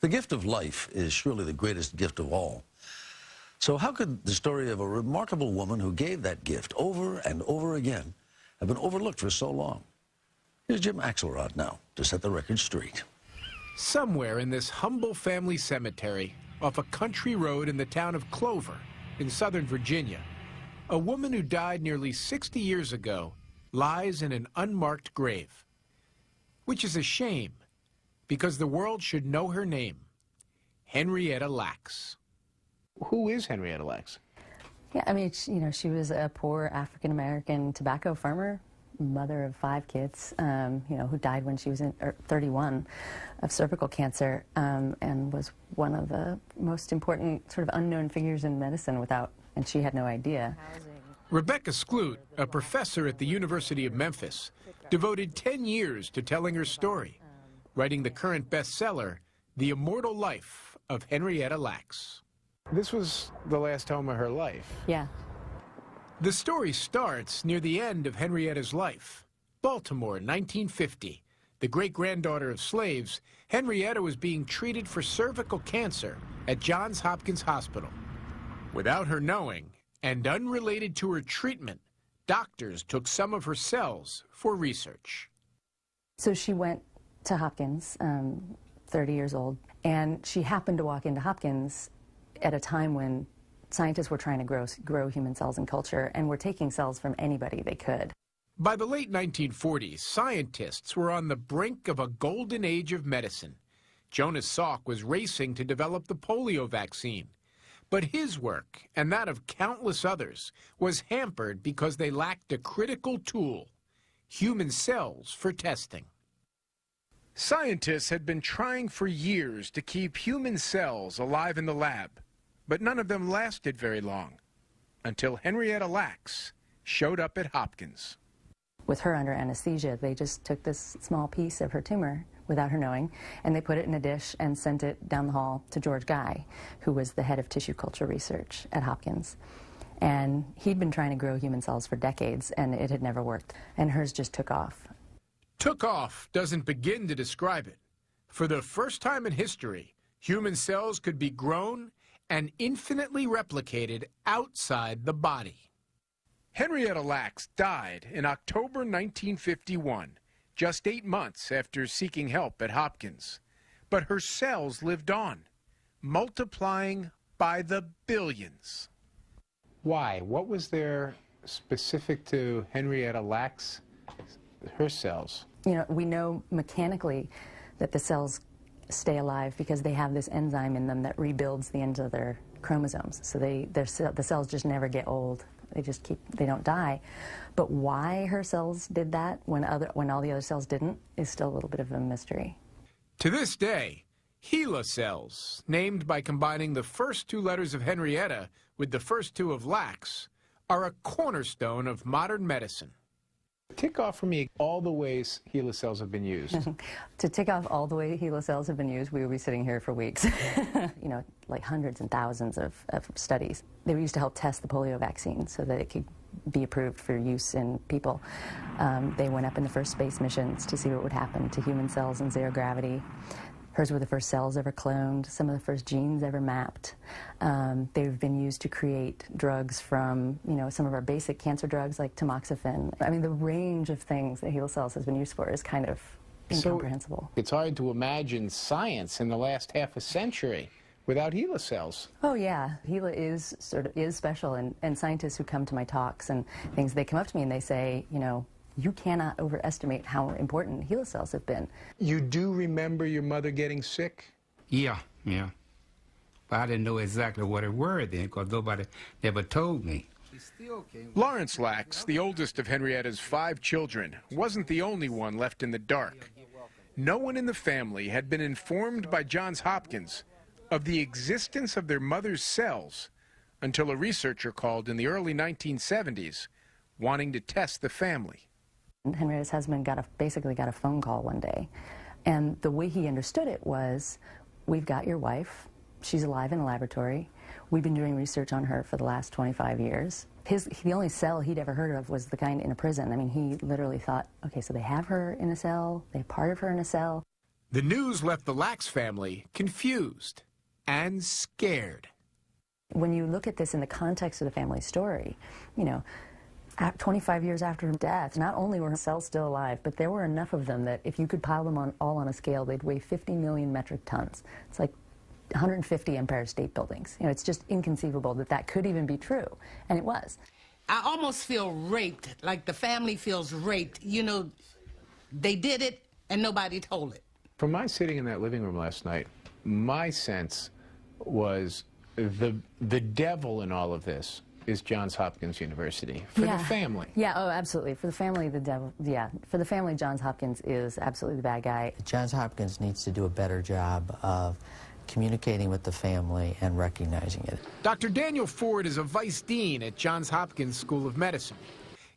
The gift of life is surely the greatest gift of all. So how could the story of a remarkable woman who gave that gift over and over again have been overlooked for so long? Here's Jim Axelrod now to set the record straight. Somewhere in this humble family cemetery off a country road in the town of Clover in Southern Virginia, a woman who died nearly 60 years ago lies in an unmarked grave, which is a shame because the world should know her name, Henrietta Lacks. Who is Henrietta Lacks? Yeah, I mean, she was a poor African-American tobacco farmer, mother of 5 kids, who died when she was 31 of cervical cancer, and was one of the most important sort of unknown figures in medicine and she had no idea. Rebecca Skloot, a professor at the University of Memphis, devoted 10 years to telling her story, writing the current bestseller, The Immortal Life of Henrietta Lacks. This was the last home of her life. Yeah. The story starts near the end of Henrietta's life. Baltimore, 1950. The great-granddaughter of slaves, Henrietta was being treated for cervical cancer at Johns Hopkins Hospital. Without her knowing, and unrelated to her treatment, doctors took some of her cells for research. So she went to Hopkins, 30 years old, and she happened to walk into Hopkins at a time when scientists were trying to grow human cells and culture and were taking cells from anybody they could. By the late 1940s, scientists were on the brink of a golden age of medicine. Jonas Salk was racing to develop the polio vaccine. But his work, and that of countless others, was hampered because they lacked a critical tool, human cells for testing. Scientists had been trying for years to keep human cells alive in the lab, but none of them lasted very long, until Henrietta Lacks showed up at Hopkins. With her under anesthesia, they just took this small piece of her tumor without her knowing, and they put it in a dish and sent it down the hall to George Guy, who was the head of tissue culture research at Hopkins. And he'd been trying to grow human cells for decades, and it had never worked. And hers just took off. Took off doesn't begin to describe it. For the first time in history, human cells could be grown and infinitely replicated outside the body. Henrietta Lacks died in October 1951, just 8 months after seeking help at Hopkins. But her cells lived on, multiplying by the billions. Why? What was there specific to Henrietta Lacks, her cells? We know mechanically that the cells stay alive because they have this enzyme in them that rebuilds the ends of their chromosomes. So the cells just never get old. They don't die. But why her cells did that when all the other cells didn't is still a little bit of a mystery. To this day, HeLa cells, named by combining the first 2 letters of Henrietta with the first 2 of Lacks, are a cornerstone of modern medicine. Tick off for me all the ways HeLa cells have been used. To tick off all the way HeLa cells have been used, we would be sitting here for weeks. Like hundreds and thousands of studies. They were used to help test the polio vaccine so that it could be approved for use in people. They went up in the first space missions to see what would happen to human cells in zero gravity. Hers were the first cells ever cloned, some of the first genes ever mapped. They've been used to create drugs from, some of our basic cancer drugs like tamoxifen. I mean, the range of things that HeLa cells has been used for is kind of incomprehensible. So it's hard to imagine science in the last half a century without HeLa cells. Oh yeah, HeLa is special, and scientists who come to my talks and things, they come up to me and they say, you cannot overestimate how important HeLa cells have been. You do remember your mother getting sick? Yeah. But I didn't know exactly what it were then because nobody never told me. Lawrence Lacks, the oldest of Henrietta's 5 children, wasn't the only one left in the dark. No one in the family had been informed by Johns Hopkins of the existence of their mother's cells until a researcher called in the early 1970s wanting to test the family. Henrietta's husband basically got a phone call one day, and the way he understood it was, we've got your wife, she's alive in a laboratory, we've been doing research on her for the last 25 years. The only cell he'd ever heard of was the kind in a prison. I mean, he literally thought, okay, so they have her in a cell, they have part of her in a cell. The news left the Lacks family confused and scared. When you look at this in the context of the family story, you know, 25 years after her death, not only were her cells still alive, but there were enough of them that if you could pile them all on a scale, they'd weigh 50 million metric tons. It's like 150 Empire State Buildings. You know, it's just inconceivable that that could even be true, and it was. I almost feel raped, like the family feels raped. You know, they did it and nobody told it. From my sitting in that living room last night, my sense was the devil in all of this is Johns Hopkins University for the family. Yeah, oh, absolutely. For the family, the devil, yeah. For the family, Johns Hopkins is absolutely the bad guy. Johns Hopkins needs to do a better job of communicating with the family and recognizing it. Dr. Daniel Ford is a vice dean at Johns Hopkins School of Medicine.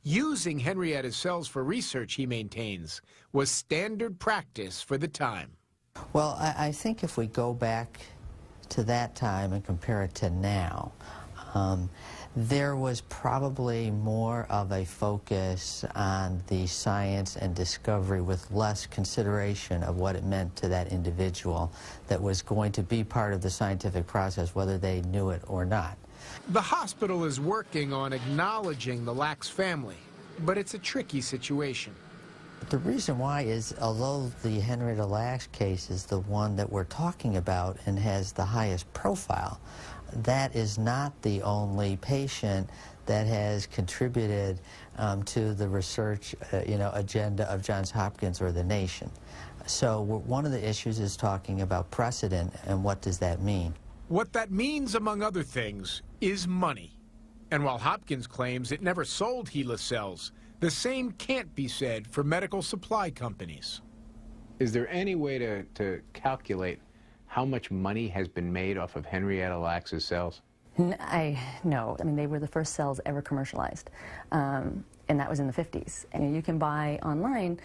Using Henrietta's cells for research, he maintains, was standard practice for the time. Well, I think if we go back to that time and compare it to now, there was probably more of a focus on the science and discovery with less consideration of what it meant to that individual that was going to be part of the scientific process, whether they knew it or not. The hospital is working on acknowledging the Lacks family, but it's a tricky situation. The reason why is, although the Henrietta Lacks case is the one that we're talking about and has the highest profile, that is not the only patient that has contributed to the research agenda of Johns Hopkins or the nation. So one of the issues is talking about precedent, and what does that mean? What that means, among other things, is money. And while Hopkins claims it never sold HeLa cells, the same can't be said for medical supply companies. Is there any way to calculate how much money has been made off of Henrietta Lacks' cells? No. I mean, they were the first cells ever commercialized, and that was in the 50s. And you can buy online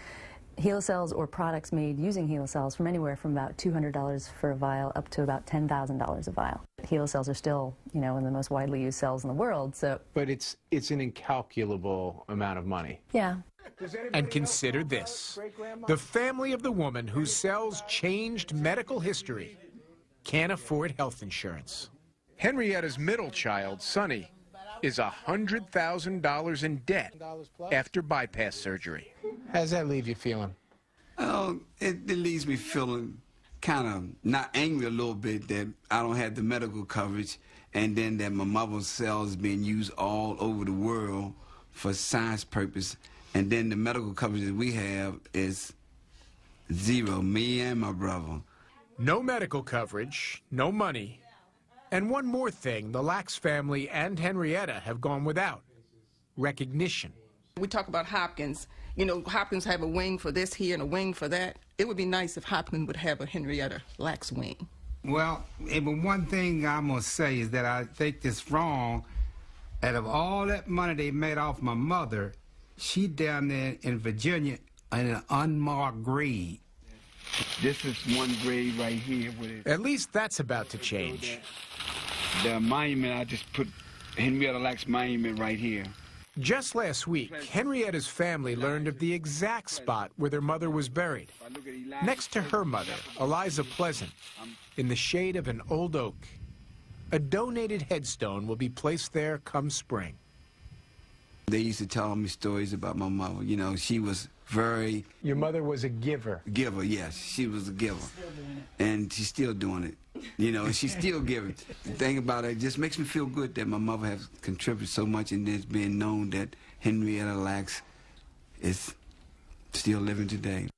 HeLa cells or products made using HeLa cells from anywhere from about $200 for a vial up to about $10,000 a vial. HeLa cells are still, you know, one of the most widely used cells in the world, so... But it's an incalculable amount of money. Yeah. And consider this. The family of the woman whose cells changed medical history can't afford health insurance. Henrietta's middle child, Sonny, is $100,000 in debt after bypass surgery. How does that leave you feeling? It leaves me feeling kind of not angry a little bit that I don't have the medical coverage, and then that my mother's cells being used all over the world for science purpose, and then the medical coverage that we have is zero, me and my brother. No medical coverage, no money, and one more thing the Lacks family and Henrietta have gone without: recognition. We talk about Hopkins. You know, Hopkins have a wing for this here and a wing for that. It would be nice if Hopkins would have a Henrietta Lacks wing. Well, but one thing I must say is that I think it's wrong. Out of all that money they made off my mother, she down there in Virginia in an unmarked grave. This is one grave right here. At least that's about to change. The monument, I just put Henrietta Lacks monument right here. Just last week, Henrietta's family learned of the exact spot where their mother was buried, next to her mother, Eliza Pleasant, in the shade of an old oak. A donated headstone will be placed there come spring. They used to tell me stories about my mother. You know, she was very... Your mother was a giver. Giver, yes. She was a giver. And she's still doing it. You know, and she's still giving. The thing about it just makes me feel good that my mother has contributed so much, and it's being known that Henrietta Lacks is still living today.